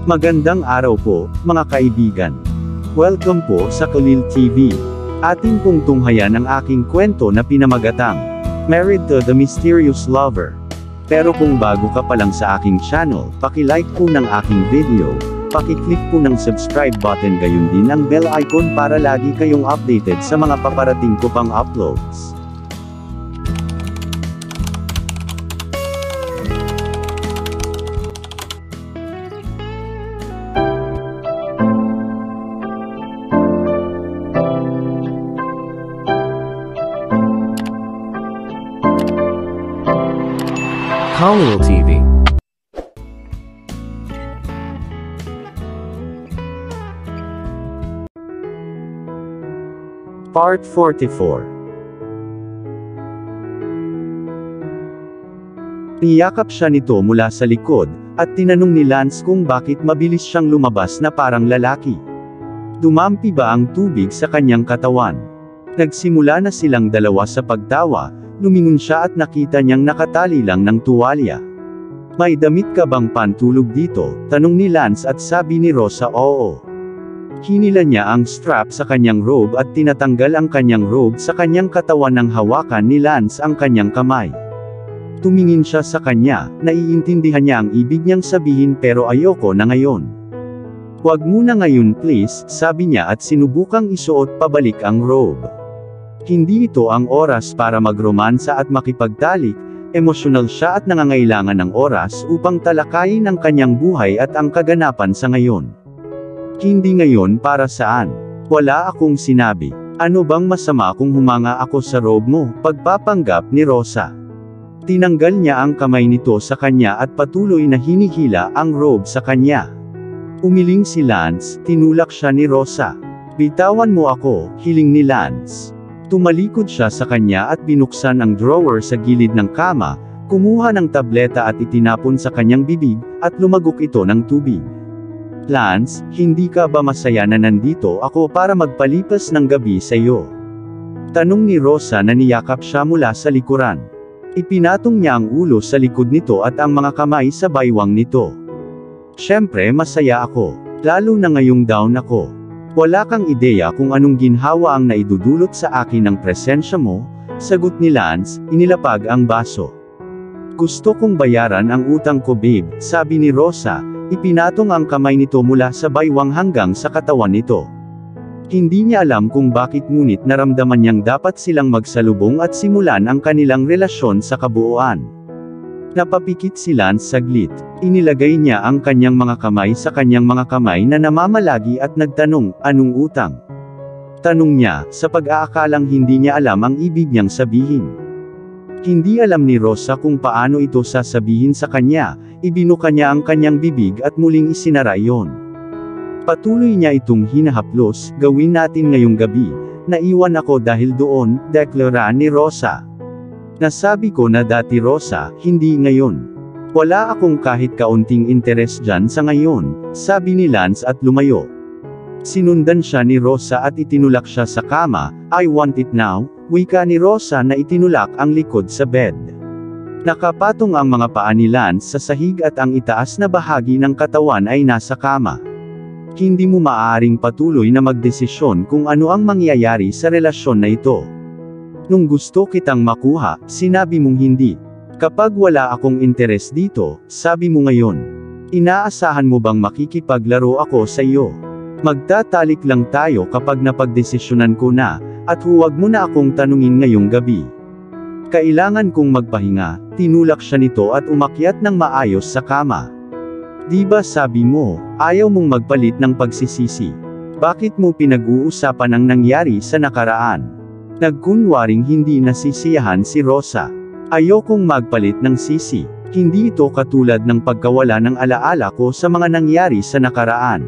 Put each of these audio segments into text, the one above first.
Magandang araw po, mga kaibigan. Welcome po sa Kalil TV. Atin pong tunghayan ang aking kwento na pinamagatang Married to the Mysterious Lover. Pero kung bago ka pa lang sa aking channel, paki-like po ng aking video, paki-click po ng subscribe button gayon din ang bell icon para lagi kayong updated sa mga paparating ko pang uploads. Kalil TV. Part 44. Niyakap siya nito mula sa likod, at tinanong ni Lance kung bakit mabilis siyang lumabas na parang lalaki. Dumampi ba ang tubig sa kanyang katawan? Nagsimula na silang dalawa sa pagtawa. Lumingon siya at nakita niyang nakatali lang ng tuwalya. "May damit ka bang pantulog dito?" tanong ni Lance at sabi ni Rosa oo. Hinila niya ang strap sa kanyang robe at tinatanggal ang kanyang robe sa kanyang katawan nang hawakan ni Lance ang kanyang kamay. Tumingin siya sa kanya, naiintindihan niya ang ibig niyang sabihin pero ayoko na ngayon. "Huwag muna ngayon please," sabi niya at sinubukang isuot pabalik ang robe. Hindi ito ang oras para magromansa at makipagtalik, emosyonal siya at nangangailangan ng oras upang talakayin ang kanyang buhay at ang kaganapan sa ngayon. "Hindi ngayon para saan? Wala akong sinabi. Ano bang masama kung humanga ako sa robe mo?" pagpapanggap ni Rosa. Tinanggal niya ang kamay nito sa kanya at patuloy na hinihila ang robe sa kanya. Umiling si Lance, tinulak siya ni Rosa. "Bitawan mo ako," hiling ni Lance. Tumalikod siya sa kanya at binuksan ang drawer sa gilid ng kama, kumuha ng tableta at itinapon sa kanyang bibig, at lumagok ito ng tubig. "Lance, hindi ka ba masaya na nandito ako para magpalipas ng gabi sa iyo?" tanong ni Rosa na niyakap siya mula sa likuran. Ipinatong niya ang ulo sa likod nito at ang mga kamay sa baywang nito. "Siyempre masaya ako. Lalo na ngayong down ako. Wala kang ideya kung anong ginhawa ang naidudulot sa akin ng presensya mo," sagot ni Lance, inilapag ang baso. "Gusto kong bayaran ang utang ko babe," sabi ni Rosa, ipinatong ang kamay nito mula sa baywang hanggang sa katawan nito. Hindi niya alam kung bakit ngunit naramdaman niyang dapat silang magsalubong at simulan ang kanilang relasyon sa kabuuan. Napapikit si Lance saglit. Inilagay niya ang kanyang mga kamay sa kanyang mga kamay na namamalagi at nagtanong, "Anong utang?" tanong niya, sa pag-aakalang hindi niya alam ang ibig niyang sabihin. Hindi alam ni Rosa kung paano ito sasabihin sa kanya, ibinuka niya ang kanyang bibig at muling isinara iyon. Patuloy niya itong hinahaplos, "Gawin natin ngayong gabi. Naiwan ako dahil doon," deklara ni Rosa. "Nasabi ko na dati Rosa, hindi ngayon. Wala akong kahit kaunting interes dyan sa ngayon," sabi ni Lance at lumayo. Sinundan siya ni Rosa at itinulak siya sa kama. "I want it now," wika ni Rosa na itinulak ang likod sa bed. Nakapatong ang mga paa ni Lance sa sahig at ang itaas na bahagi ng katawan ay nasa kama. "Hindi mo maaaring patuloy na magdesisyon kung ano ang mangyayari sa relasyon na ito. Nung gusto kitang makuha, sinabi mong hindi. Kapag wala akong interes dito, sabi mo ngayon. Inaasahan mo bang makikipaglaro ako sa iyo? Magtatalik lang tayo kapag napagdesisyonan ko na, at huwag mo na akong tanungin ngayong gabi." Kailangan kong magpahinga, tinulak siya nito at umakyat ng maayos sa kama. "Di ba sabi mo, ayaw mong magpalit ng pagsisisi? Bakit mo pinag-uusapan ang nangyari sa nakaraan?" Nagkunwaring hindi nasisiyahan si Rosa. "Ayokong magpalit ng sisi. Hindi ito katulad ng pagkawala ng alaala ko sa mga nangyari sa nakaraan.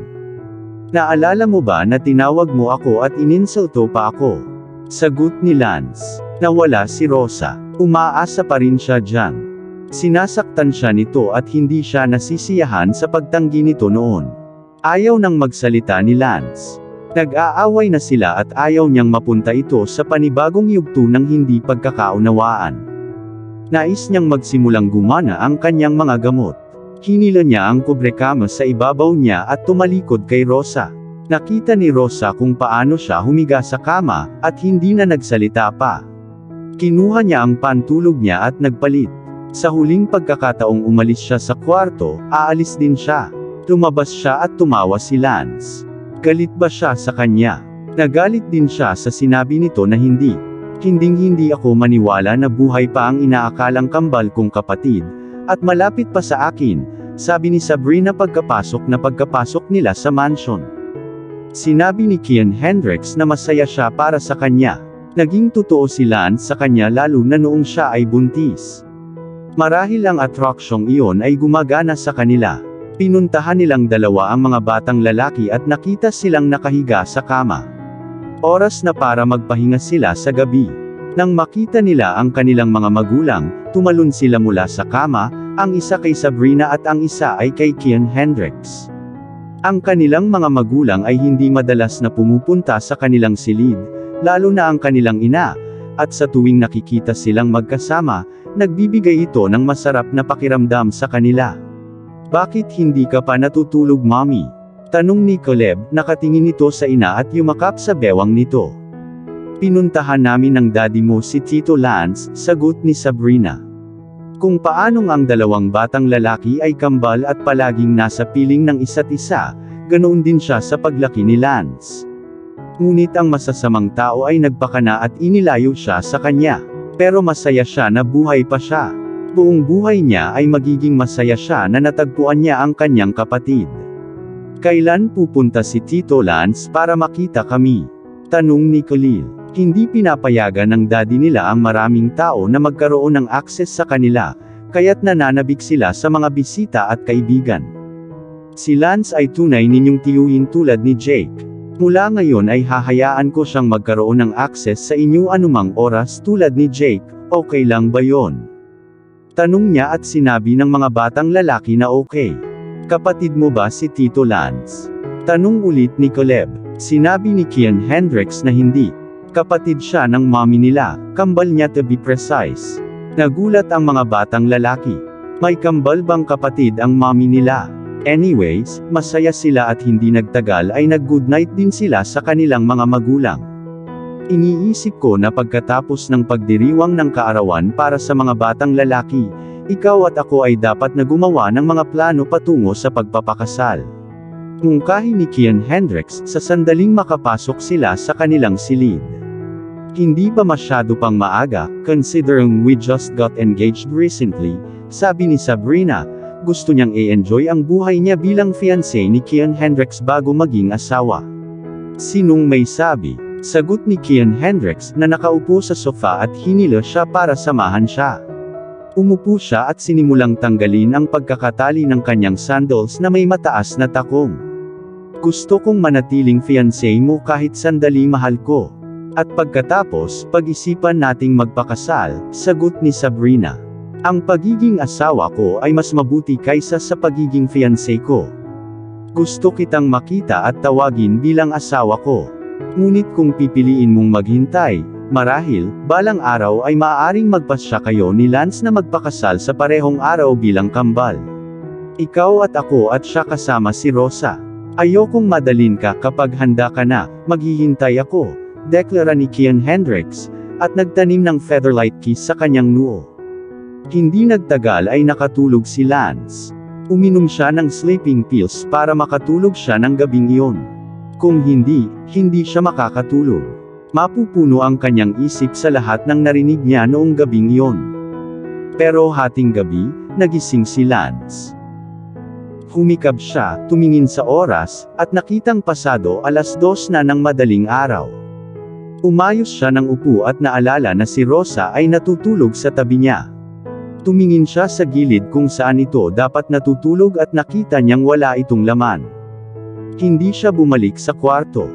Naalala mo ba na tinawag mo ako at ininsulto pa ako?" sagot ni Lance. Nawala si Rosa. Umaasa pa rin siya diyan. Sinasaktan siya nito at hindi siya nasisiyahan sa pagtanggi nito noon. Ayaw nang magsalita ni Lance. Nag-aaway na sila at ayaw niyang mapunta ito sa panibagong yugto ng hindi pagkakaunawaan. Nais niyang magsimulang gumana ang kanyang mga gamot. Hinila niya ang kubrekama sa ibabaw niya at tumalikod kay Rosa. Nakita ni Rosa kung paano siya humiga sa kama, at hindi na nagsalita pa. Kinuha niya ang pantulog niya at nagpalit. Sa huling pagkakataong umalis siya sa kwarto, aalis din siya. Lumabas siya at tumawa si Lance. Galit ba siya sa kanya? Nagalit din siya sa sinabi nito na hindi. Hinding-hindi ako maniwala na buhay pa ang inaakalang kambal kong kapatid, at malapit pa sa akin, sabi ni Sabrina pagkapasok nila sa mansion. Sinabi ni Kian Hendricks na masaya siya para sa kanya. Naging totoo si Lance sa kanya lalo na noong siya ay buntis. Marahil ang atraksyong iyon ay gumagana sa kanila. Pinuntahan nilang dalawa ang mga batang lalaki at nakita silang nakahiga sa kama. Oras na para magpahinga sila sa gabi. Nang makita nila ang kanilang mga magulang, tumalon sila mula sa kama, ang isa kay Sabrina at ang isa ay kay Kian Hendricks. Ang kanilang mga magulang ay hindi madalas na pumupunta sa kanilang silid, lalo na ang kanilang ina, at sa tuwing nakikita silang magkasama, nagbibigay ito ng masarap na pakiramdam sa kanila. Bakit hindi ka pa natutulog, mommy? Tanong ni Caleb, nakatingin ito sa ina at yumakap sa bewang nito. Pinuntahan namin ng daddy mo si Tito Lance, sagot ni Sabrina. Kung paanong ang dalawang batang lalaki ay kambal at palaging nasa piling ng isa't isa, ganoon din siya sa paglaki ni Lance. Ngunit ang masasamang tao ay nagpakana at inilayo siya sa kanya. Pero masaya siya na buhay pa siya. Buong buhay niya ay magiging masaya siya na natagpuan niya ang kanyang kapatid. Kailan pupunta si Tito Lance para makita kami? Tanong ni Khalil. Hindi pinapayagan ng daddy nila ang maraming tao na magkaroon ng access sa kanila, kaya't nananabik sila sa mga bisita at kaibigan. Si Lance ay tunay ninyong tiyuhin tulad ni Jake. Mula ngayon ay hahayaan ko siyang magkaroon ng access sa inyo anumang oras tulad ni Jake, okay lang ba yon? Tanong niya at sinabi ng mga batang lalaki na okay. Kapatid mo ba si Tito Lance? Tanong ulit ni Caleb. Sinabi ni Kian Hendricks na hindi. Kapatid siya ng mommy nila, kambal niya to be precise. Nagulat ang mga batang lalaki. May kambal bang kapatid ang mommy nila? Anyways, masaya sila at hindi nagtagal ay nag-goodnight din sila sa kanilang mga magulang. Iniisip ko na pagkatapos ng pagdiriwang ng kaarawan para sa mga batang lalaki, ikaw at ako ay dapat na gumawa ng mga plano patungo sa pagpapakasal. Mungkahi ni Kian Hendricks sa sandaling makapasok sila sa kanilang silid. Hindi pa masyado pang maaga, considering we just got engaged recently, sabi ni Sabrina. Gusto niyang i-enjoy ang buhay niya bilang fiancé ni Kian Hendricks bago maging asawa. Sinong may sabi? Sagot ni Kian Hendricks na nakaupo sa sofa at hinila siya para samahan siya. Umupo siya at sinimulang tanggalin ang pagkakatali ng kanyang sandals na may mataas na takong. Gusto kong manatiling fiancé mo kahit sandali, mahal ko. At pagkatapos, pag-isipan nating magpakasal, sagot ni Sabrina. Ang pagiging asawa ko ay mas mabuti kaysa sa pagiging fiancé ko. Gusto kitang makita at tawagin bilang asawa ko. Ngunit kung pipiliin mong maghintay, marahil, balang araw ay maaaring magpasya kayo ni Lance na magpakasal sa parehong araw bilang kambal. Ikaw at ako at siya kasama si Rosa. Ayokong madalin ka. Kapag handa ka na, maghihintay ako, deklara ni Kian Hendricks, at nagtanim ng featherlight kiss sa kanyang noo. Hindi nagtagal ay nakatulog si Lance. Uminom siya ng sleeping pills para makatulog siya ng gabing iyon. Kung hindi, hindi siya makakatulog. Mapupuno ang kanyang isip sa lahat ng narinig niya noong gabing iyon. Pero hating gabi, nagising si Lance. Humikab siya, tumingin sa oras, at nakitang pasado 2:00 na ng madaling araw. Umayos siya ng upo at naalala na si Rosa ay natutulog sa tabi niya. Tumingin siya sa gilid kung saan ito dapat natutulog at nakita niyang wala itong laman. Hindi siya bumalik sa kwarto.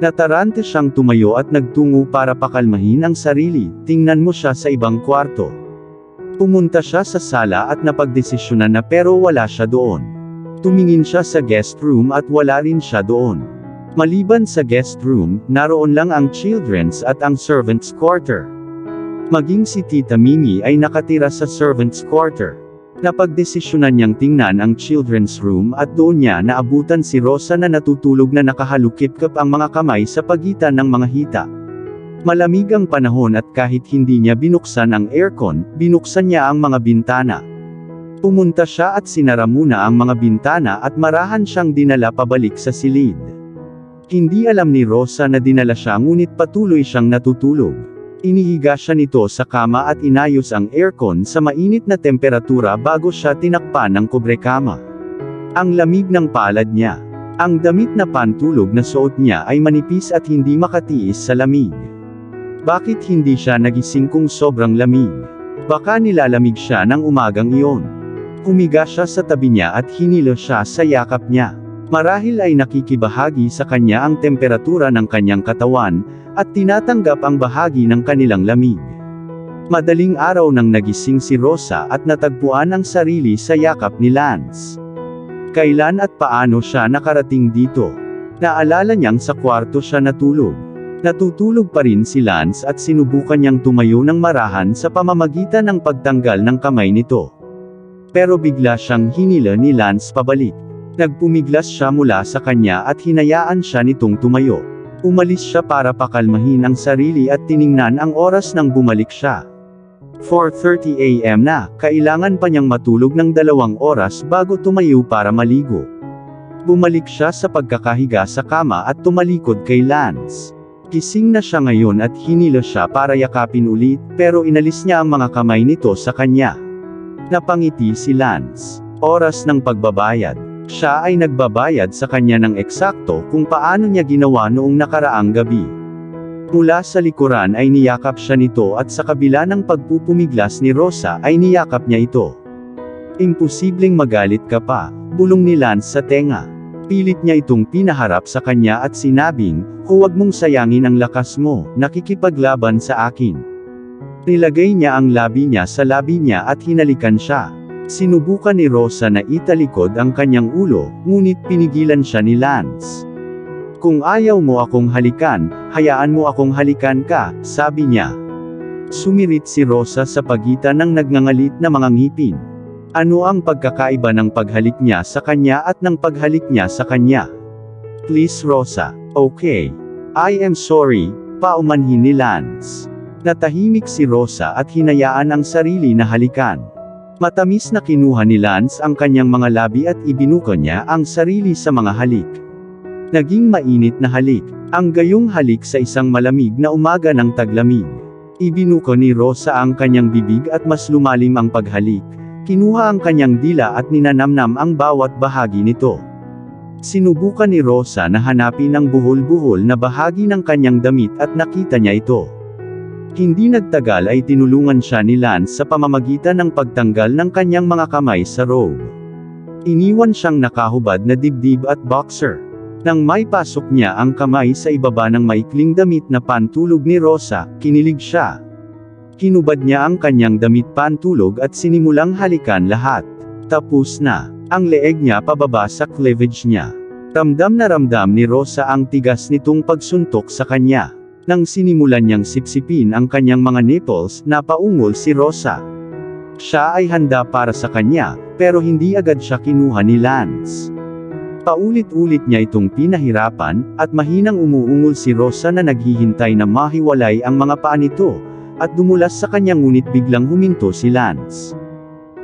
Natarante siyang tumayo at nagtungo para pakalmahin ang sarili. Tingnan mo siya sa ibang kwarto. Pumunta siya sa sala at napagdesisyonan na pero wala siya doon. Tumingin siya sa guest room at wala rin siya doon. Maliban sa guest room, naroon lang ang children's at ang servants' quarter. Maging si Tita Mimi ay nakatira sa servants' quarter. Napagdesisyonan niyang tingnan ang children's room at doon niya naabutan si Rosa na natutulog na nakahalukip-kip ang mga kamay sa pagitan ng mga hita. Malamig ang panahon at kahit hindi niya binuksan ang aircon, binuksan niya ang mga bintana. Pumunta siya at sinara muna ang mga bintana at marahan siyang dinala pabalik sa silid. Hindi alam ni Rosa na dinala siya ngunit patuloy siyang natutulog. Inihiga siya nito sa kama at inayos ang aircon sa mainit na temperatura bago siya tinakpan ng kubrekama. Ang lamig ng palad niya. Ang damit na pantulog na suot niya ay manipis at hindi makatiis sa lamig. Bakit hindi siya nagising kung sobrang lamig? Baka nilalamig siya ng umagang iyon. Humiga siya sa tabi niya at hinilo siya sa yakap niya. Marahil ay nakikibahagi sa kanya ang temperatura ng kanyang katawan, at tinatanggap ang bahagi ng kanilang lamig. Madaling araw nang nagising si Rosa at natagpuan ang sarili sa yakap ni Lance. Kailan at paano siya nakarating dito? Naalala niyang sa kwarto siya natulog. Natutulog pa rin si Lance at sinubukan niyang tumayo ng marahan sa pamamagitan ng pagtanggal ng kamay nito. Pero bigla siyang hinila ni Lance pabalik. Nagpumiglas siya mula sa kanya at hinayaan siya nitong tumayo. Umalis siya para pakalmahin ang sarili at tiningnan ang oras nang bumalik siya. 4:30 AM na, kailangan pa niyang matulog ng 2 oras bago tumayo para maligo. Bumalik siya sa pagkakahiga sa kama at tumalikod kay Lance. Gising na siya ngayon at hinilo siya para yakapin ulit, pero inalis niya ang mga kamay nito sa kanya. Napangiti si Lance. Oras ng pagbabayad. Siya ay nagbabayad sa kanya ng eksakto kung paano niya ginawa noong nakaraang gabi. Mula sa likuran ay niyakap siya nito at sa kabila ng pagpupumiglas ni Rosa ay niyakap niya ito. Imposibleng magalit ka pa, bulong ni Lance sa tenga. Pilit niya itong pinaharap sa kanya at sinabing, huwag mong sayangin ang lakas mo, nakikipaglaban sa akin. Nilagay niya ang labi niya sa labi niya at hinalikan siya. Sinubukan ni Rosa na italikod ang kanyang ulo, ngunit pinigilan siya ni Lance. Kung ayaw mo akong halikan, hayaan mo akong halikan ka, sabi niya. Sumirit si Rosa sa pagitan ng nagngangalit na mga ngipin. Ano ang pagkakaiba ng paghalik niya sa kanya at ng paghalik niya sa kanya? Please Rosa, okay. I am sorry, paumanhin ni Lance. Natahimik si Rosa at hinayaan ang sarili na halikan. Matamis na kinuha ni Lance ang kanyang mga labi at ibinuko niya ang sarili sa mga halik. Naging mainit na halik, ang gayong halik sa isang malamig na umaga ng taglamig. Ibinuko ni Rosa ang kanyang bibig at mas lumalim ang paghalik. Kinuha ang kanyang dila at ninanamnam ang bawat bahagi nito. Sinubukan ni Rosa na hanapin ang buhol-buhol na bahagi ng kanyang damit at nakita niya ito. Hindi nagtagal ay tinulungan siya ni Lance sa pamamagitan ng pagtanggal ng kanyang mga kamay sa robe. Iniwan siyang nakahubad na dibdib at boxer. Nang may pasok niya ang kamay sa ibaba ng maikling damit na pantulog ni Rosa, kinilig siya. Hinubad niya ang kanyang damit pantulog at sinimulang halikan lahat. Tapos na. Ang leeg niya pababa sa cleavage niya. Ramdam na ramdam ni Rosa ang tigas nitong pagsuntok sa kanya. Nang sinimulan niyang sipsipin ang kanyang mga nipples, napaungol si Rosa. Siya ay handa para sa kanya, pero hindi agad siya kinuha ni Lance. Paulit-ulit niya itong pinahirapan, at mahinang umuungol si Rosa na naghihintay na mahiwalay ang mga paa nito, at dumulas sa kanya ngunit biglang huminto si Lance.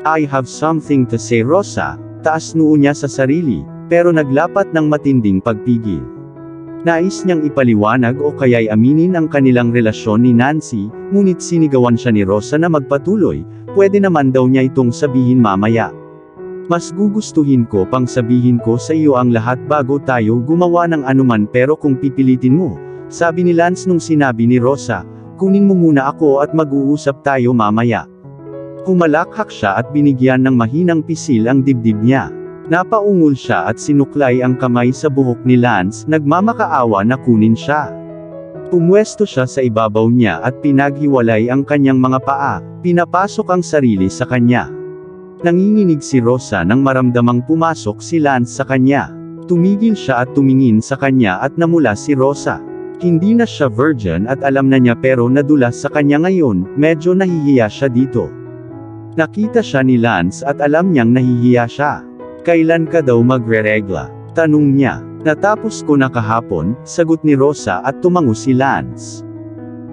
I have something to say Rosa, taas noo niya sa sarili, pero naglapat ng matinding pagpigil. Nais niyang ipaliwanag o kaya'y aminin ang kanilang relasyon ni Nancy, ngunit sinigawan siya ni Rosa na magpatuloy, pwede naman daw niya itong sabihin mamaya. Mas gugustuhin ko pang sabihin ko sa iyo ang lahat bago tayo gumawa ng anuman pero kung pipilitin mo, sabi ni Lance nung sinabi ni Rosa, kunin mo muna ako at mag-uusap tayo mamaya. Humalakhak siya at binigyan ng mahinang pisil ang dibdib niya. Napaungol siya at sinuklay ang kamay sa buhok ni Lance, nagmamakaawa na kunin siya. Pumwesto siya sa ibabaw niya at pinaghiwalay ang kanyang mga paa, pinapasok ang sarili sa kanya. Nanginginig si Rosa nang maramdamang pumasok si Lance sa kanya. Tumigil siya at tumingin sa kanya at namula si Rosa. Hindi na siya virgin at alam na niya pero nadulas sa kanya ngayon, medyo nahihiya siya dito. Nakita siya ni Lance at alam niyang nahihiya siya. Kailan ka daw magre-regla? Tanong niya. Natapos ko na kahapon, sagot ni Rosa at tumango si Lance.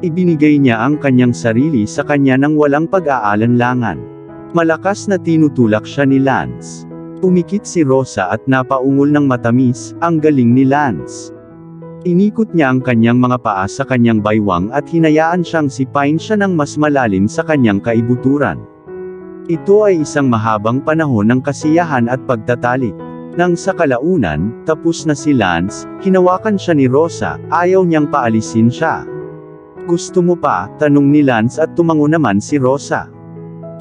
Ibinigay niya ang kanyang sarili sa kanya nang walang pag-aalanlangan. Malakas na tinutulak siya ni Lance. Pumikit si Rosa at napaungol ng matamis, ang galing ni Lance. Inikot niya ang kanyang mga paa sa kanyang baywang at hinayaan siyang sipain siya ng mas malalim sa kanyang kaibuturan. Ito ay isang mahabang panahon ng kasiyahan at pagtatalik. Nang sa kalaunan, tapos na si Lance, hinawakan siya ni Rosa, ayaw niyang paalisin siya. Gusto mo pa? Tanong ni Lance at tumango naman si Rosa.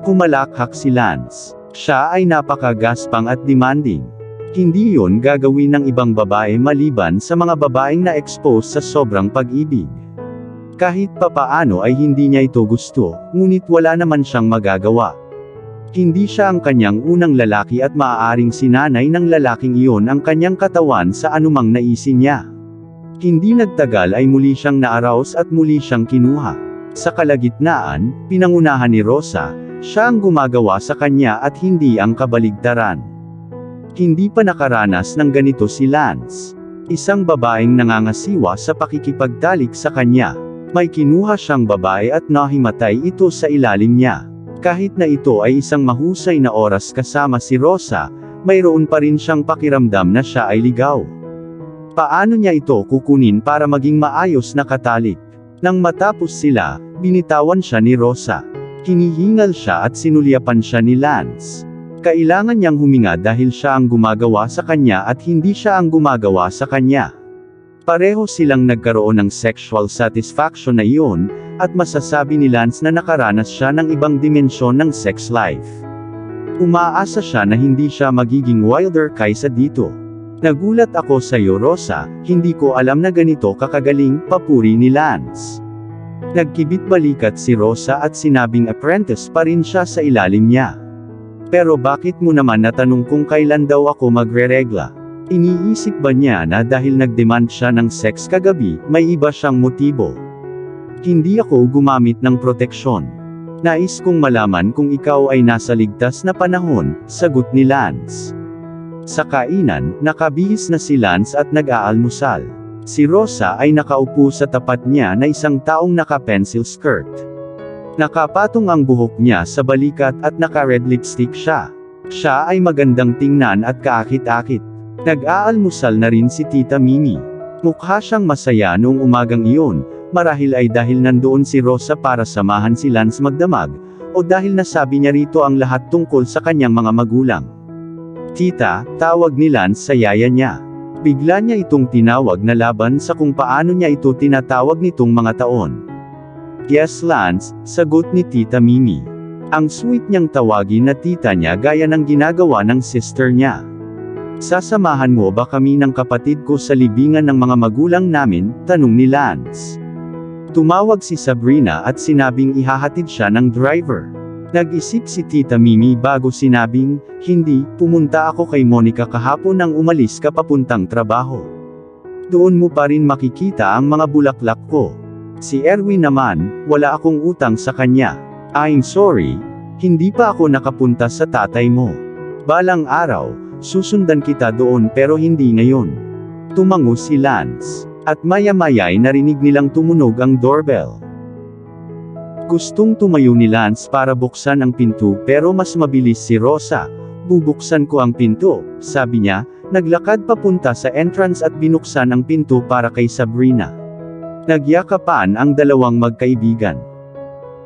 Humalakhak si Lance. Siya ay napakagaspang at demanding. Hindi yon gagawin ng ibang babae maliban sa mga babaeng na-expose sa sobrang pag-ibig. Kahit papaano ay hindi niya ito gusto, ngunit wala naman siyang magagawa. Hindi siya ang kanyang unang lalaki at maaaring sinanay ng lalaking iyon ang kanyang katawan sa anumang naisin niya. Hindi nagtagal ay muli siyang na-arouse at muli siyang kinuha. Sa kalagitnaan, pinangunahan ni Rosa, siya ang gumagawa sa kanya at hindi ang kabaligtaran. Hindi pa nakaranas ng ganito si Lance. Isang babaeng nangangasiwa sa pakikipagtalik sa kanya. May kinuha siyang babae at nahimatay ito sa ilalim niya. Kahit na ito ay isang mahusay na oras kasama si Rosa, mayroon pa rin siyang pakiramdam na siya ay ligaw. Paano niya ito kukunin para maging maayos na katalik? Nang matapos sila, binitawan siya ni Rosa. Hinihingal siya at sinulyapan siya ni Lance. Kailangan niyang huminga dahil siya ang gumagawa sa kanya at hindi siya ang gumagawa sa kanya. Pareho silang nagkaroon ng sexual satisfaction na iyon, at masasabi ni Lance na nakaranas siya ng ibang dimensyon ng sex life. Umaasa siya na hindi siya magiging wilder kaysa dito. Nagulat ako sa iyo Rosa, hindi ko alam na ganito kakagaling, papuri ni Lance. Nagkibit balikat si Rosa at sinabing apprentice pa rin siya sa ilalim niya. Pero bakit mo naman natanong kung kailan daw ako magre-regla? Iniisip ba niya na dahil nag-demand siya ng sex kagabi, may iba siyang motibo? Hindi ako gumamit ng proteksyon. Nais kong malaman kung ikaw ay nasa ligtas na panahon, sagot ni Lance. Sa kainan, nakabihis na si Lance at nag-aalmusal. Si Rosa ay nakaupo sa tapat niya na isang taong naka-pencil skirt. Nakapatong ang buhok niya sa balikat at naka-red lipstick siya. Siya ay magandang tingnan at kaakit-akit. Nag-aalmusal na rin si Tita Mimi. Mukha siyang masaya noong umagang iyon, marahil ay dahil nandoon si Rosa para samahan si Lance magdamag, o dahil nasabi niya rito ang lahat tungkol sa kanyang mga magulang. Tita, tawag ni Lance sa yaya niya. Bigla niya itong tinawag na laban sa kung paano niya ito tinatawag nitong mga taon. Yes Lance, sagot ni Tita Mimi. Ang sweet niyang tawagin na tita niya gaya ng ginagawa ng sister niya. Sasamahan mo ba kami ng kapatid ko sa libingan ng mga magulang namin? Tanong ni Lance. Tumawag si Sabrina at sinabing ihahatid siya ng driver. Nag-isip si Tita Mimi bago sinabing, hindi, pumunta ako kay Monica kahapon nang umalis ka papuntang trabaho. Doon mo pa rin makikita ang mga bulaklak ko. Si Erwin naman, wala akong utang sa kanya. I'm sorry, hindi pa ako nakapunta sa tatay mo. Balang araw, susundan kita doon pero hindi ngayon. Tumango si Lance. At maya-maya'y narinig nilang tumunog ang doorbell. Gustong tumayo ni Lance para buksan ang pinto pero mas mabilis si Rosa. Bubuksan ko ang pinto, sabi niya, naglakad papunta sa entrance at binuksan ang pinto para kay Sabrina. Nagyakapan ang dalawang magkaibigan.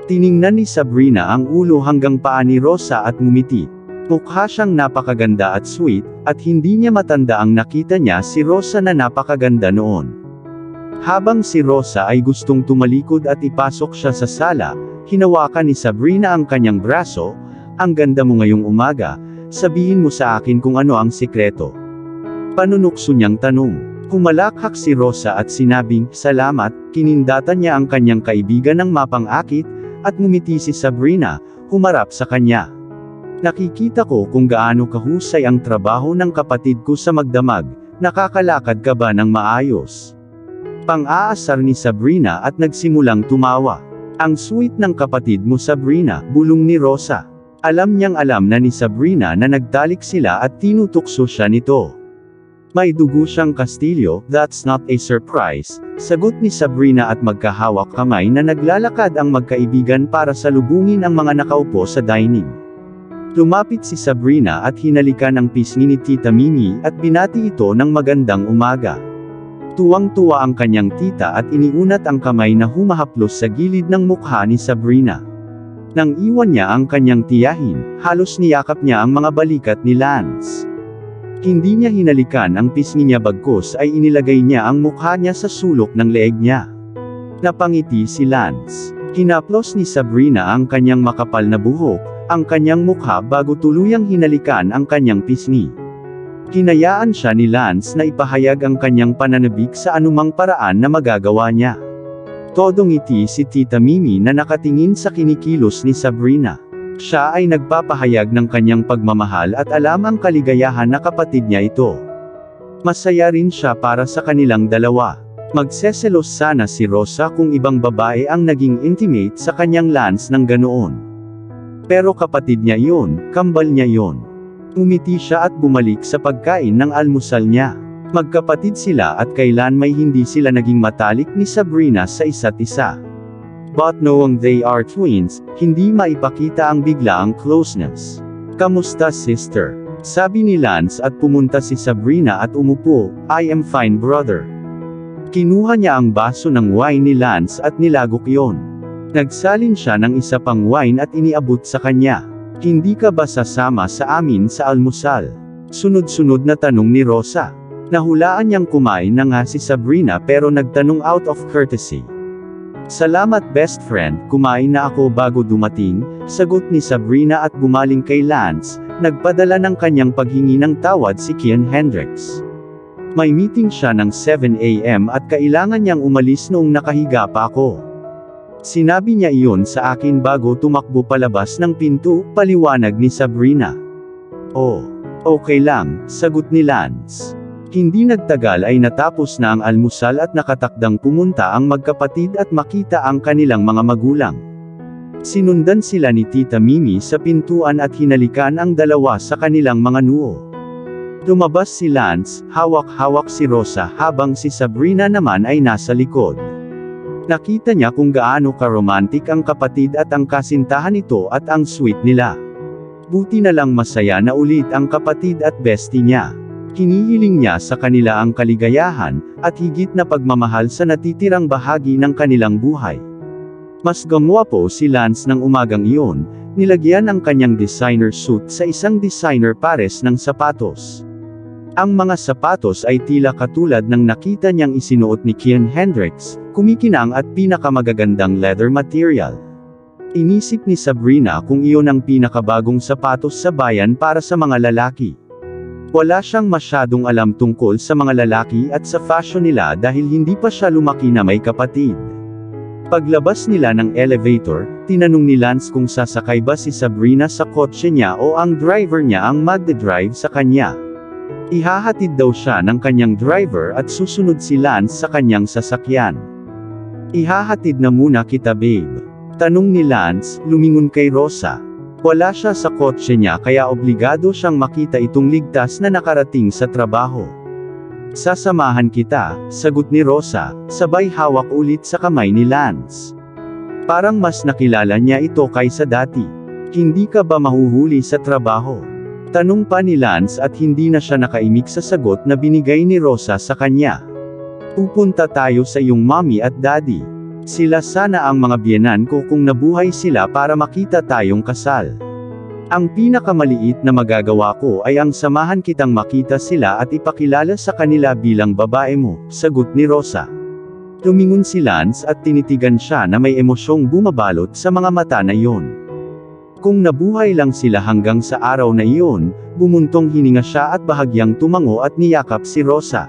Tiningnan ni Sabrina ang ulo hanggang paa ni Rosa at ngumiti. Mukha siyang napakaganda at sweet, at hindi niya matanda ang nakita niya si Rosa na napakaganda noon. Habang si Rosa ay gustong tumalikod at ipasok siya sa sala, hinawakan ni Sabrina ang kanyang braso, ang ganda mo ngayong umaga, sabihin mo sa akin kung ano ang sikreto. Panunukso niyang tanong. Humalakhak si Rosa at sinabing, salamat, kinindatan niya ang kanyang kaibigan ng mapang-akit, at ngumiti si Sabrina, humarap sa kanya. Nakikita ko kung gaano kahusay ang trabaho ng kapatid ko sa magdamag, nakakalakad ka ba ng maayos? Pang-aasar ni Sabrina at nagsimulang tumawa. Ang sweet ng kapatid mo Sabrina, bulong ni Rosa. Alam niyang alam na ni Sabrina na nagtalik sila at tinutukso siya nito. May dugo siyang kastilyo, that's not a surprise, sagot ni Sabrina at magkahawak kamay na naglalakad ang magkaibigan para salubungin ang mga nakaupo sa dining. Lumapit si Sabrina at hinalikan ang pisngi ni Tita Mimi at binati ito ng magandang umaga. Tuwang-tuwa ang kanyang tita at iniunat ang kamay na humahaplos sa gilid ng mukha ni Sabrina. Nang iwan niya ang kanyang tiyahin, halos niyakap niya ang mga balikat ni Lance. Hindi niya hinalikan ang pisngi niya bagkus ay inilagay niya ang mukha niya sa sulok ng leeg niya. Napangiti si Lance. Hinaplos ni Sabrina ang kanyang makapal na buhok, ang kanyang mukha bago tuluyang hinalikan ang kanyang pisngi. Hinayaan siya ni Lance na ipahayag ang kanyang pananabik sa anumang paraan na magagawa niya. Todong ngiti si Tita Mimi na nakatingin sa kinikilos ni Sabrina. Siya ay nagpapahayag ng kanyang pagmamahal at alam ang kaligayahan na kapatid niya ito. Masaya rin siya para sa kanilang dalawa. Magseselos sana si Rosa kung ibang babae ang naging intimate sa kanyang Lance ng ganoon. Pero kapatid niya iyon, kambal niya iyon. Umiti siya at bumalik sa pagkain ng almusal niya. Magkapatid sila at kailan may hindi sila naging matalik ni Sabrina sa isa't isa. But knowing they are twins, hindi maipakita ang biglaang closeness. Kamusta sister? Sabi ni Lance at pumunta si Sabrina at umupo. I am fine brother. Kinuha niya ang baso ng wine ni Lance at nilagok iyon. Nagsalin siya ng isa pang wine at iniabot sa kanya. Hindi ka ba sasama sa amin sa almusal? Sunod-sunod na tanong ni Rosa. Nahulaan niyang kumain na nga si Sabrina pero nagtanong out of courtesy. Salamat best friend, kumain na ako bago dumating, sagot ni Sabrina at bumaling kay Lance, nagpadala ng kanyang paghingi ng tawad si Kian Hendricks. May meeting siya ng 7 AM at kailangan niyang umalis noong nakahiga pa ako. Sinabi niya iyon sa akin bago tumakbo palabas ng pinto, paliwanag ni Sabrina. Oh, okay lang, sagot ni Lance. Hindi nagtagal ay natapos na ang almusal at nakatakdang pumunta ang magkapatid at makita ang kanilang mga magulang. Sinundan sila ni Tita Mimi sa pintuan at hinalikan ang dalawa sa kanilang mga noo. Lumabas si Lance, hawak-hawak si Rosa habang si Sabrina naman ay nasa likod. Nakita niya kung gaano ka-romantic ang kapatid at ang kasintahan nito at ang sweet nila. Buti na lang masaya na ulit ang kapatid at bestie niya. Hinihiling niya sa kanila ang kaligayahan, at higit na pagmamahal sa natitirang bahagi ng kanilang buhay. Mas gumwapo si Lance ng umagang iyon, nilagyan ang kanyang designer suit sa isang designer pares ng sapatos. Ang mga sapatos ay tila katulad ng nakita niyang isinuot ni Kian Hendricks, kumikinang at pinakamagagandang leather material. Inisip ni Sabrina kung iyon ang pinakabagong sapatos sa bayan para sa mga lalaki. Wala siyang masyadong alam tungkol sa mga lalaki at sa fashion nila dahil hindi pa siya lumaki na may kapatid. Paglabas nila ng elevator, tinanong ni Lance kung sasakay ba si Sabrina sa kotse niya o ang driver niya ang magdadrive sa kanya. Ihahatid daw siya ng kanyang driver at susunod si Lance sa kanyang sasakyan. Ihahatid na muna kita babe. Tanong ni Lance, lumingon kay Rosa. Wala siya sa kotse niya kaya obligado siyang makita itong ligtas na nakarating sa trabaho. Sasamahan kita, sagot ni Rosa, sabay hawak ulit sa kamay ni Lance. Parang mas nakilala niya ito kaysa dati. Hindi ka ba mahuhuli sa trabaho? Tanong pa ni Lance at hindi na siya nakaimik sa sagot na binigay ni Rosa sa kanya. Pupunta tayo sa iyong mommy at daddy. Sila sana ang mga biyenan ko kung nabuhay sila para makita tayong kasal. Ang pinakamaliit na magagawa ko ay ang samahan kitang makita sila at ipakilala sa kanila bilang babae mo, sagot ni Rosa. Tumingon si Lance at tinitigan siya na may emosyong bumabalot sa mga mata na iyon. Kung nabuhay lang sila hanggang sa araw na iyon, bumuntong hininga siya at bahagyang tumango at niyakap si Rosa.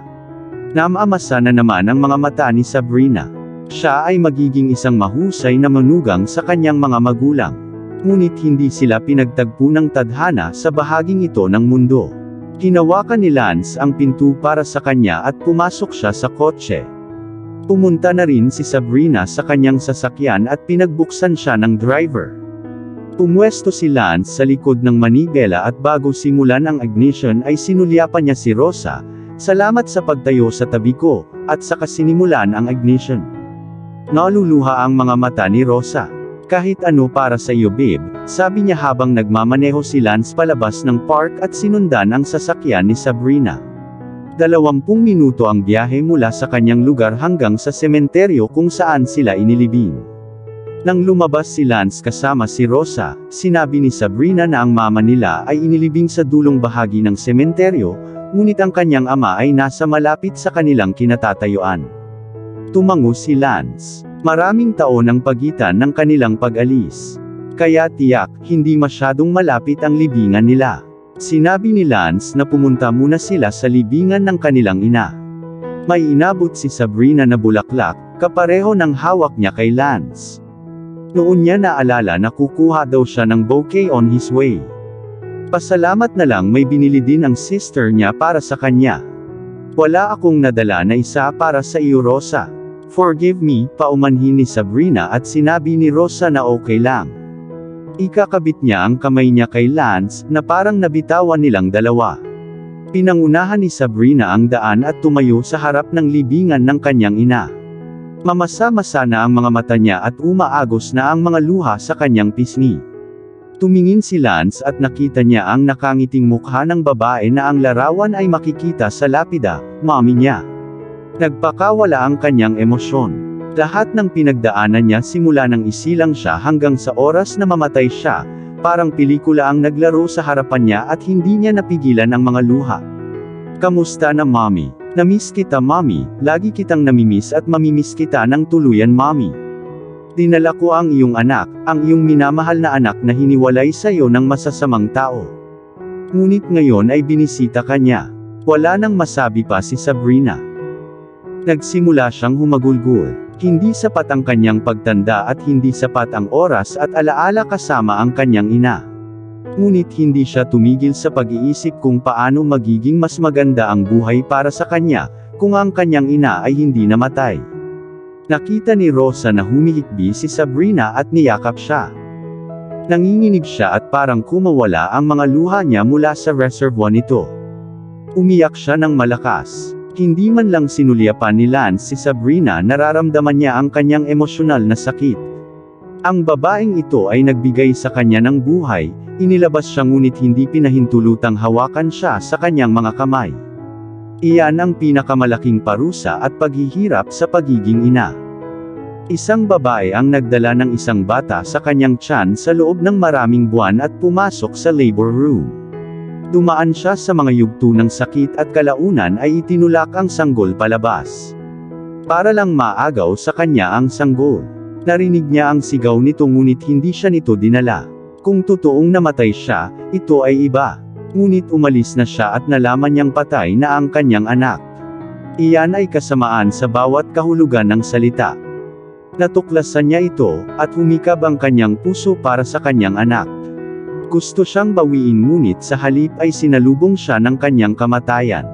Namamasa na naman ang mga mata ni Sabrina. Siya ay magiging isang mahusay na manugang sa kanyang mga magulang. Ngunit hindi sila pinagtagpo ng tadhana sa bahaging ito ng mundo. Hinawakan ni Lance ang pinto para sa kanya at pumasok siya sa kotse. Pumunta na rin si Sabrina sa kanyang sasakyan at pinagbuksan siya ng driver. Pumwesto si Lance sa likod ng manibela at bago simulan ang ignition ay sinulyapan niya si Rosa, "Salamat sa pagtayo sa tabi ko," at saka sinimulan ang ignition. Naluluha ang mga mata ni Rosa. "Kahit ano para sa iyo babe," sabi niya habang nagmamaneho si Lance palabas ng park at sinundan ang sasakyan ni Sabrina. 20 minuto ang biyahe mula sa kanyang lugar hanggang sa sementeryo kung saan sila inilibing. Nang lumabas si Lance kasama si Rosa, sinabi ni Sabrina na ang mama nila ay inilibing sa dulong bahagi ng sementeryo, ngunit ang kanyang ama ay nasa malapit sa kanilang kinatatayuan. Tumango si Lance. Maraming taon ang pagitan ng kanilang pag-alis. Kaya tiyak, hindi masyadong malapit ang libingan nila. Sinabi ni Lance na pumunta muna sila sa libingan ng kanilang ina. May inabot si Sabrina na bulaklak, kapareho ng hawak niya kay Lance. Noon niya naalala na kukuha daw siya ng bouquet on his way. Pasalamat na lang may binili din ang sister niya para sa kanya. "Wala akong nadala na isa para sa iyo Rosa. Forgive me," paumanhin ni Sabrina at sinabi ni Rosa na okay lang. Ikakabit niya ang kamay niya kay Lance, na parang nabitawan nilang dalawa. Pinangunahan ni Sabrina ang daan at tumayo sa harap ng libingan ng kanyang ina. Mamasa-masa na ang mga mata niya at umaagos na ang mga luha sa kanyang pisngi. Tumingin si Lance at nakita niya ang nakangiting mukha ng babae na ang larawan ay makikita sa lapida, mami niya. Nagpakawala ang kanyang emosyon. Lahat ng pinagdaanan niya simula nang isilang siya hanggang sa oras na mamatay siya, parang pelikula ang naglaro sa harapan niya at hindi niya napigilan ang mga luha. "Kamusta na mami? Namiss kita mami, lagi kitang namimiss at mamimiss kita ng tuluyan mami. Dinala ko ang iyong anak, ang iyong minamahal na anak na hiniwalay sa iyo ng masasamang tao. Ngunit ngayon ay binisita ka niya." Wala nang masabi pa si Sabrina. Nagsimula siyang humagulgol. Hindi sapat ang kanyang pagtanda at hindi sapat ang oras at alaala kasama ang kanyang ina. Ngunit hindi siya tumigil sa pag-iisip kung paano magiging mas maganda ang buhay para sa kanya, kung ang kanyang ina ay hindi namatay. Nakita ni Rosa na humihikbi si Sabrina at niyakap siya. Nanginginig siya at parang kumawala ang mga luha niya mula sa reservoir nito. Umiyak siya ng malakas. Hindi man lang sinulyapan ni Lance si Sabrina, nararamdaman niya ang kanyang emosyonal na sakit. Ang babaeng ito ay nagbigay sa kanya ng buhay, inilabas siya ngunit hindi pinahintulutang hawakan siya sa kanyang mga kamay. Iyan ang pinakamalaking parusa at paghihirap sa pagiging ina. Isang babae ang nagdala ng isang bata sa kanyang tiyan sa loob ng maraming buwan at pumasok sa labor room. Dumaan siya sa mga yugto ng sakit at kalaunan ay itinulak ang sanggol palabas. Para lang maagaw sa kanya ang sanggol. Narinig niya ang sigaw nito ngunit hindi siya nito dinala. Kung totoong namatay siya, ito ay iba. Ngunit umalis na siya at nalaman niyang patay na ang kanyang anak. Iyan ay kasamaan sa bawat kahulugan ng salita. Natuklasan niya ito, at humikab ang kanyang puso para sa kanyang anak. Gusto siyang bawiin ngunit sa halip ay sinalubong siya ng kanyang kamatayan.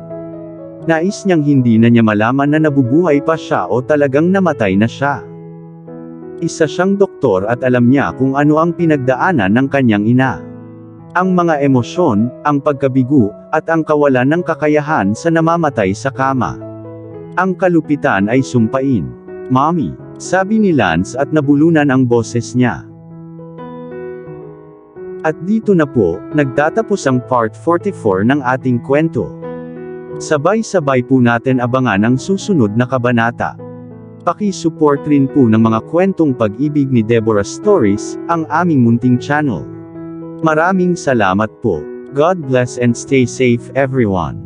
Nais niyang hindi na niya malaman na nabubuhay pa siya o talagang namatay na siya. Isa siyang doktor at alam niya kung ano ang pinagdaanan ng kanyang ina. Ang mga emosyon, ang pagkabigo, at ang kawalan ng kakayahan sa namamatay sa kama. Ang kalupitan ay sumpain. "Mommy," sabi ni Lance at nabulunan ang boses niya. At dito na po, nagtatapos ang part 44 ng ating kwento. Sabay-sabay po natin abangan ang susunod na kabanata. Paki-support rin po ng mga kwentong pag-ibig ni Deborah Stories, ang aming munting channel. Maraming salamat po. God bless and stay safe everyone.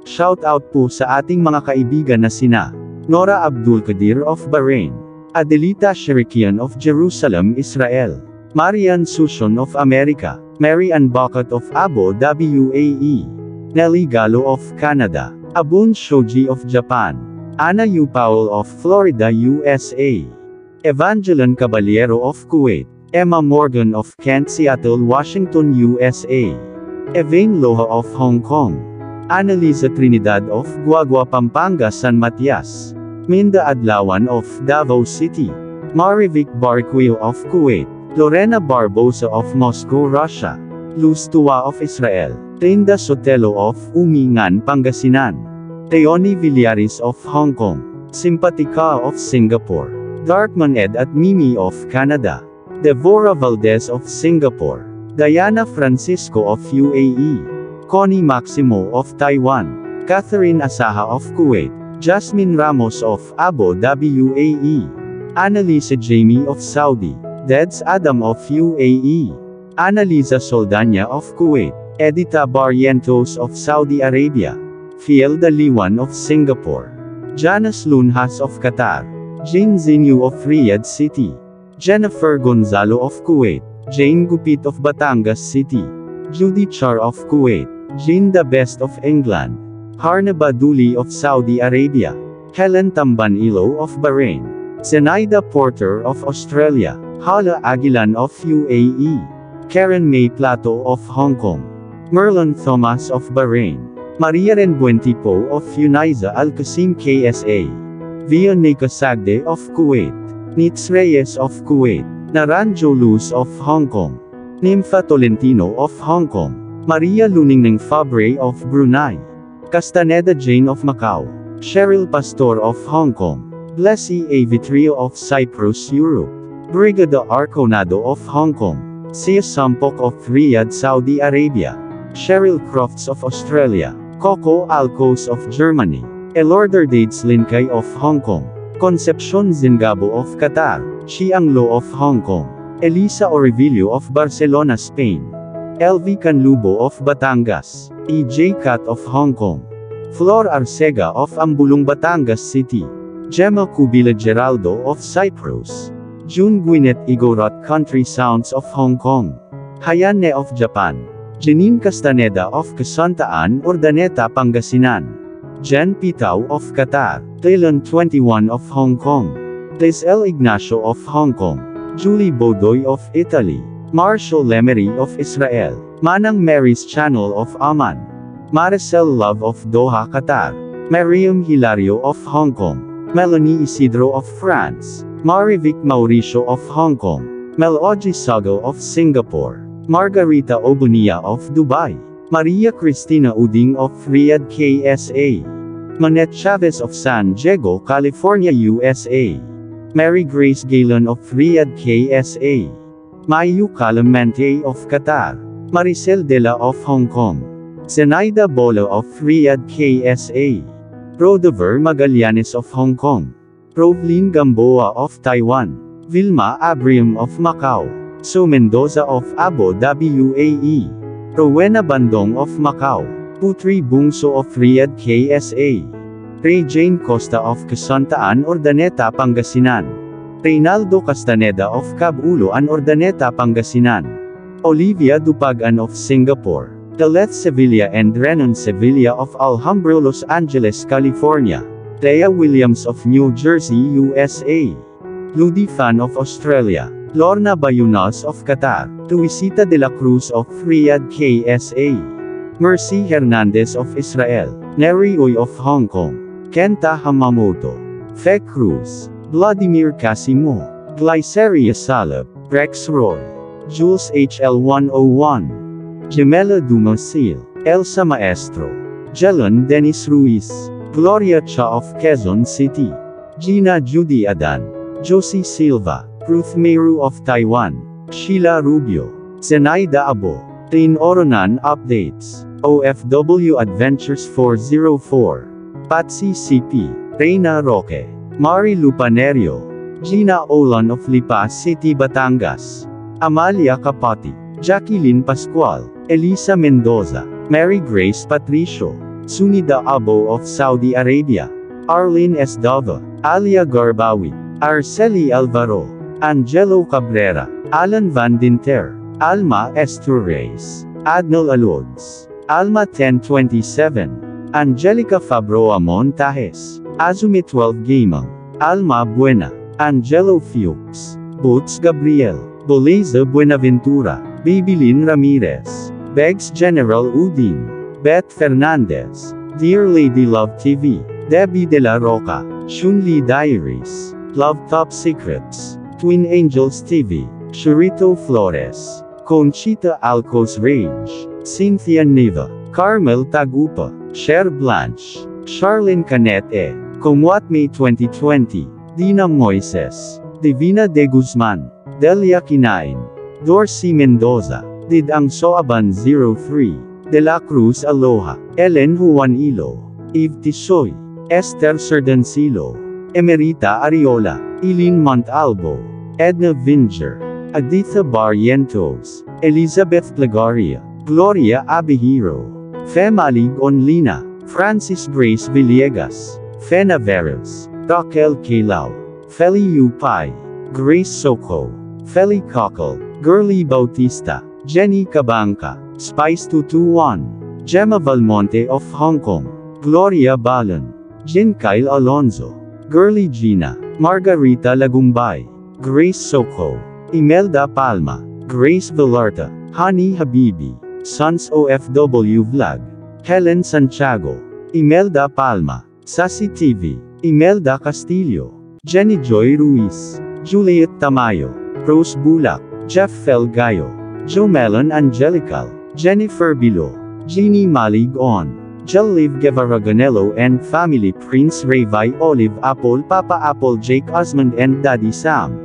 Shout out po sa ating mga kaibigan na sina Nora Abdulkadir of Bahrain, Adelita Shirikian of Jerusalem, Israel, Marian Sushon of America, Mary Ann Bakat of Abu Dhabi, UAE, Nelly Gallo of Canada, Abun Shoji of Japan, Anna U. Powell of Florida, USA, Evangeline Caballero of Kuwait, Emma Morgan of Kent, Seattle, Washington, USA, Evain Loha of Hong Kong, Annalisa Trinidad of Guagua, Pampanga, San Matias, Minda Adlawan of Davao City, Marivic Barquio of Kuwait, Lorena Barbosa of Moscow, Russia, Luz Tua of Israel, Trinda Sotelo of Umingan, Pangasinan, Teoni Villaris of Hong Kong, Simpatica of Singapore, Darkman Ed at Mimi of Canada, Devora Valdez of Singapore, Diana Francisco of UAE, Connie Maximo of Taiwan, Catherine Asaha of Kuwait, Jasmine Ramos of Abu Dhabi UAE, Annalisa Jamie of Saudi, Deds Adam of UAE, Annalisa Soldanya of Kuwait, Edita Barrientos of Saudi Arabia, Fiel Daliwan of Singapore, Janice Lunhas of Qatar, Jane Zinyu of Riyadh City, Jennifer Gonzalo of Kuwait, Jane Gupit of Batangas City, Judy Char of Kuwait, Jean the Best of England, Harna Baduli of Saudi Arabia, Helen Tambanilo of Bahrain, Zenaida Porter of Australia, Hala Aguilan of UAE, Karen May Plato of Hong Kong, Merlon Thomas of Bahrain, Maria Renbuentipo of Uniza Al Qasim KSA, Via Nakasagde of Kuwait, Nitz Reyes of Kuwait, Naranjo Luz of Hong Kong, Nympha Tolentino of Hong Kong, Maria Luningning Fabre of Brunei, Castaneda Jane of Macau, Cheryl Pastor of Hong Kong, Blessy A. Vitrio of Cyprus, Europe, Brigada Arconado of Hong Kong, Sia Sampok of Riyadh, Saudi Arabia, Cheryl Crofts of Australia, Coco Alcos of Germany, Elorder Dates Linkay of Hong Kong, Concepcion Zingabo of Qatar, Chiang Lo of Hong Kong, Elisa Orivilio of Barcelona, Spain, LV Canlubo of Batangas, EJ Cat of Hong Kong, Flor Arcega of Ambulong, Batangas City, Gemma Cubila Geraldo of Cyprus, June Gwyneth Igorot Country Sounds of Hong Kong, Hayane of Japan, Janine Castaneda of Casantaan, Urdaneta, Pangasinan, Jen Pitao of Qatar, Taylon 21 of Hong Kong, Tizl Ignacio of Hong Kong, Julie Bodoy of Italy, Marshall Lemery of Israel, Manang Mary's Channel of Oman, Maricel Love of Doha, Qatar, Mariam Hilario of Hong Kong, Melanie Isidro of France, Marivic Mauricio of Hong Kong, Meloji Sago of Singapore, Margarita Obunia of Dubai, Maria Cristina Uding of Riyadh KSA, Manette Chavez of San Diego, California, USA, Mary Grace Galen of Riyadh KSA, Mayu Calamente of Qatar, Maricel Dela of Hong Kong, Zenaida Bolo of Riyadh KSA, Rodover Magallanes of Hong Kong, Provlin Gamboa of Taiwan, Vilma Abrium of Macau, So Mendoza of Abu Dhabi UAE, Rowena Bandong of Macau, Putri Bungso of Riyadh KSA, Ray Jane Costa of Casantaan, Urdaneta, Pangasinan, Reynaldo Castaneda of Cabuloan, Urdaneta, Pangasinan, Olivia Dupagan of Singapore, Deleth Sevilla and Renan Sevilla of Alhambra, Los Angeles, California, Thea Williams of New Jersey, USA, Ludi Fan of Australia, Lorna Bayunas of Qatar, Tuisita de la Cruz of Riyadh KSA, Mercy Hernandez of Israel, Neri Uy of Hong Kong, Kenta Hamamoto, Fe Cruz, Vladimir Casimo, Glyceria Salab, Rex Roy, Jules HL101, Gemela Dumasil, Elsa Maestro, Jelon Dennis Ruiz, Gloria Cha of Quezon City, Gina Judy Adan, Josie Silva, Ruth Meru of Taiwan, Sheila Rubio, Zenaida Abo, Tin Oronan Updates, OFW Adventures 404, Patsy CP, Reina Roque, Mari Lupanerio, Gina Olan of Lipa City, Batangas, Amalia Capati, Jacqueline Pascual, Elisa Mendoza, Mary Grace Patricio, Sunida Abo of Saudi Arabia, Arlene S. Dava, Alia Garbawi, Arceli Alvaro, Angelo Cabrera, Alan Van Dinter, Alma Esturreis, Adnal Alods, Alma 1027, Angelica Fabroa Montajes, Azumi 12 Gamang, Alma Buena, Angelo Fuchs, Boots Gabriel, Boleza Buenaventura, Babylin Ramirez, Begs General Udin, Beth Fernandez, Dear Lady Love TV, Debbie De La Roca, Shunli Diaries, Love Top Secrets, Twin Angels TV, Charito Flores, Conchita Alcos Rage, Cynthia Neva, Carmel Tagupa, Cher Blanche, Charlene Canete, Comwat May 2020, Dina Moises, Divina de Guzman, Delia Kinain, Dorsey Mendoza, Didang Soaban 03, De La Cruz Aloha, Ellen Juanilo, Eve Tisoy, Esther Serdancilo, Emerita Ariola, Eileen Montalvo, Edna Vinger, Aditha Barrientos, Elizabeth Plagaria, Gloria Abihiro, Femalig Onlina, Francis Grace Villegas, Fena Veras, Raquel Calao, Feli Upay, Grace Soco, Feli Cockle, Girly Bautista, Jenny Cabanca, Spice 221, Gemma Valmonte of Hong Kong, Gloria Balan, Jin Kyle Alonzo, Girly Gina, Margarita Lagumbay, Grace Soco, Imelda Palma, Grace Villarta, Hani Habibi, Sons OFW Vlog, Helen Santiago, Imelda Palma, Sassy TV, Imelda Castillo, Jenny Joy Ruiz, Juliet Tamayo, Rose Bulak, Jeff Felgayo, Jomelon Angelical, Jennifer Bilo, Jeannie Malig On, Jeliv Guevara Ganelo and Family, Prince Ravai Olive Apple, Papa Apple, Jake Osmond and Daddy Sam,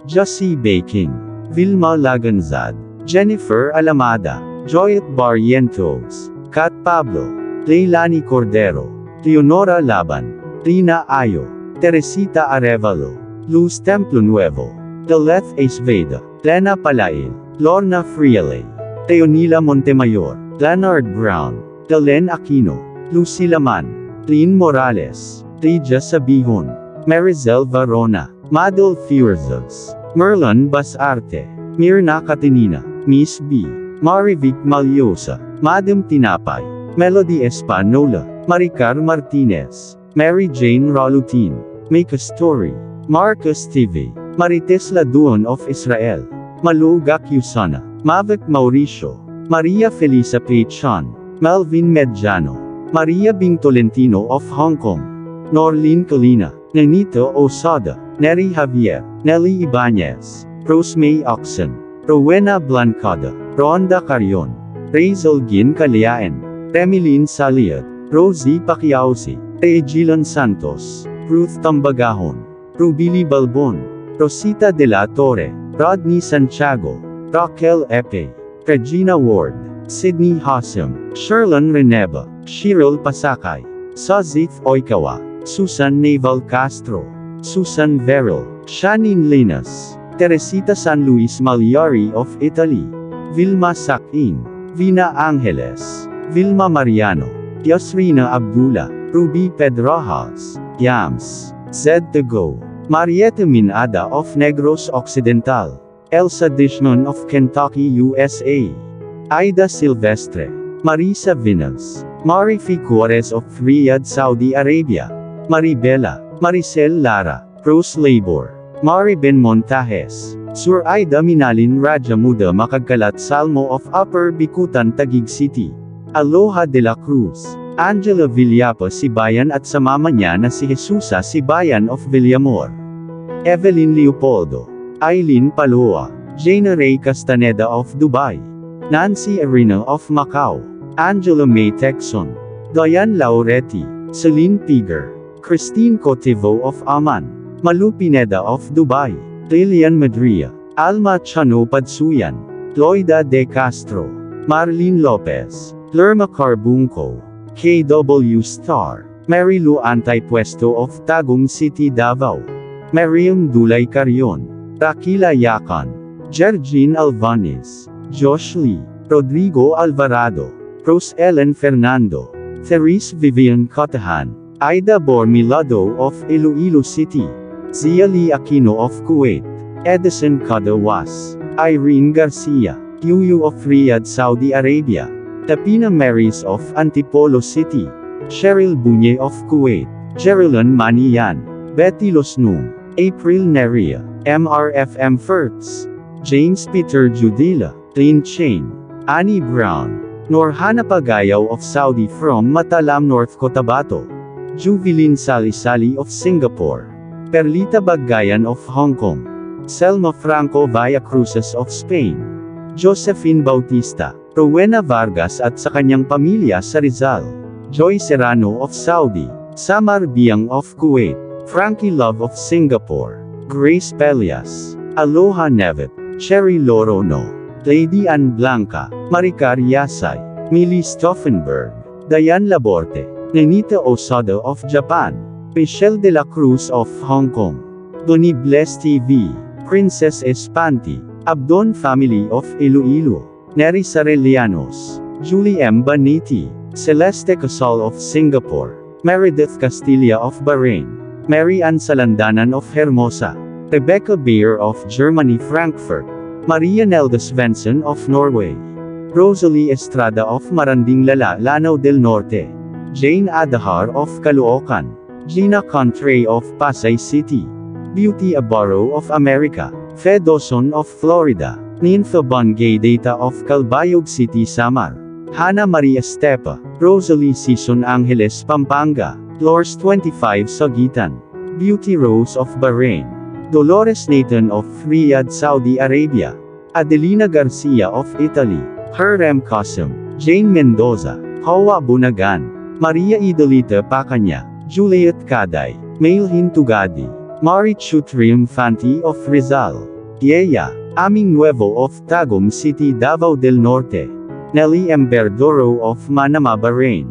Jussie Baking, Vilma Laganzad, Jennifer Alamada, Joyet Barrientos, Kat Pablo, Leilani Cordero, Leonora Laban, Rina Ayo, Teresita Arevalo, Luz Templo Nuevo, Deleth Aceveda, Lena Palail, Lorna Friale, Teonila Montemayor, Leonard Brown, Delen Aquino, Lucy Laman, Lynn Morales, Regia Sabihon, Marizel Varona, Madel Fierzos, Merlon Basarte, Mirna Catinina, Miss B, Marivic Malyosa, Madam Tinapay, Melody Espanola, Maricar Martinez, Mary Jane Rolutin, Make a Story, Marcus TV, Marites Laduon of Israel, Malu Gakyusana, Mavic Mauricio, Maria Felisa Pechan, Melvin Medjano, Maria Bing Tolentino of Hong Kong, Norlene Kalina, Nanito Osada, Neri Javier, Nelly Ibanez, Rosemay Oxen, Rowena Blancada, Ronda Carion, Razel Gin Caliaen, Remilin Saliat, Rosie Paquiausi, Regilan Santos, Ruth Tambagahon, Rubili Balbon, Rosita de la Torre, Rodney Santiago, Raquel Epe, Regina Ward, Sydney Hassam, Sherlon Reneba, Shirel Pasakay, Sazith Oikawa, Susan Naval Castro, Susan Veril, Shanine Linas, Teresita San Luis Magliari of Italy, Vilma Sakin, Vina Angeles, Vilma Mariano, Yasrina Abdullah, Ruby Pedrajas, Yams, Zed to Go, Mariette Minada of Negros Occidental, Elsa Dishman of Kentucky, USA, Aida Silvestre, Marisa Vinals, Marifi Juarez of Riyadh, Saudi Arabia, Maribela, Maricel Lara, Rose Labor, Mariben Montajes, Sur Aida Minalin Raja Muda Makagkalat Salmo of Upper Bikutan, Taguig City, Aloha de la Cruz, Angela Villapa Sibayan at sa mama niya na si Jesusa Sibayan of Villamor, Evelyn Leopoldo, Eileen Paloa, Jana Ray Castaneda of Dubai, Nancy Arena of Macau, Angela May Texon, Diane Lauretti, Celine Piger, Christine Cotivo of Aman, Malu Pineda of Dubai, Lilian Madria, Alma Chano Padsuyan, Loida De Castro, Marlene Lopez, Lerma Carbunco, KW Star, Marilu Antaypuesto of Tagum City, Davao, Mariam Dulay Carion, Rakila Yakan, Jergine Alvanes, Josh Lee, Rodrigo Alvarado, Rose Ellen Fernando, Therese Vivian Cotahan, Aida Bormilado of Iloilo City, Zia Lee Aquino of Kuwait, Edison Kadawas, Irene Garcia, Yuyu of Riyadh, Saudi Arabia, Tapina Maris of Antipolo City, Cheryl Bunye of Kuwait, Jerilyn Manian, Betty Losnum, April Neria, MRFM Fertz, James Peter Judila, Lynn Chain, Annie Brown, Norhana Pagayaw of Saudi from Matalam, North Cotabato, Juvilin Salisali of Singapore, Perlita Bagayan of Hong Kong, Selma Franco Via Cruces of Spain, Josephine Bautista, Rowena Vargas at sa kanyang pamilya sa Rizal, Joy Serrano of Saudi, Samar Biang of Kuwait, Frankie Love of Singapore, Grace Pelias, Aloha Nevet, Cherry Lorono, Lady Ann Blanca, Maricar Yasay, Millie Stauffenberg, Diane Laborte, Nenita Osada of Japan, Michelle de la Cruz of Hong Kong, Donnie Bless TV, Princess Espanti, Abdon family of Iloilo, Neri Sarelianos, Julie M. Baniti, Celeste Casal of Singapore, Meredith Castilla of Bahrain, Mary Ann Salandanan of Hermosa, Rebecca Beer of Germany Frankfurt, Maria Nelda Svensson of Norway, Rosalie Estrada of Maranding Lanao del Norte, Jane Adahar of Caloocan, Gina Contre of Pasay City, Beauty Abaro of America, Fe Dawson of Florida, Ninfa Bongay Data of Calbayog City Samar, Hannah Maria Estepa, Rosalie Sison Angeles Pampanga, Lors 25 Sagitan, Beauty Rose of Bahrain, Dolores Nathan of Riyadh Saudi Arabia, Adelina Garcia of Italy, Herem Qasim, Jane Mendoza, Hawa Bunagan, Maria Idolita Pacanya, Juliet Caday, Mailhin Tugadi, Marichu Triunfanti of Rizal, Yeya, Aming Nuevo of Tagum City Davao del Norte, Nelly Emberdoro of Manama Bahrain,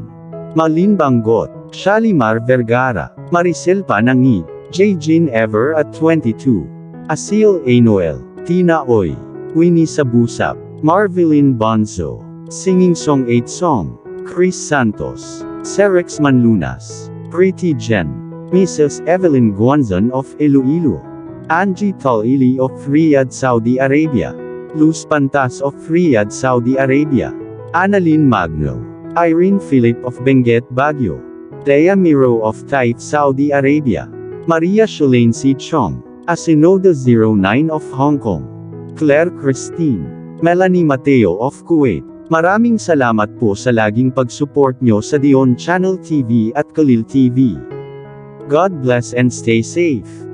Malin Bangot, Shalimar Vergara, Maricel Panangi, J. Jean Ever at 22, Asil A. Noel, Tina Oy, Winnie Sabusap, Marvelin Bonzo, Singing Song 8 Song, Chris Santos, Serex Manlunas, Pretty Jen, Mrs. Evelyn Guanzon of Iloilo, Angie Talili of Riyadh Saudi Arabia, Luz Pantas of Riyadh Saudi Arabia, Annalyn Magno, Irene Philip of Benguet Baguio, Lea Miro of Taif Saudi Arabia, Maria Shalane C. Chong, Asinoda 09 of Hong Kong, Claire Christine, Melanie Mateo of Kuwait. Maraming salamat po sa laging pag-support nyo sa Dion Channel TV at Kalil TV. God bless and stay safe.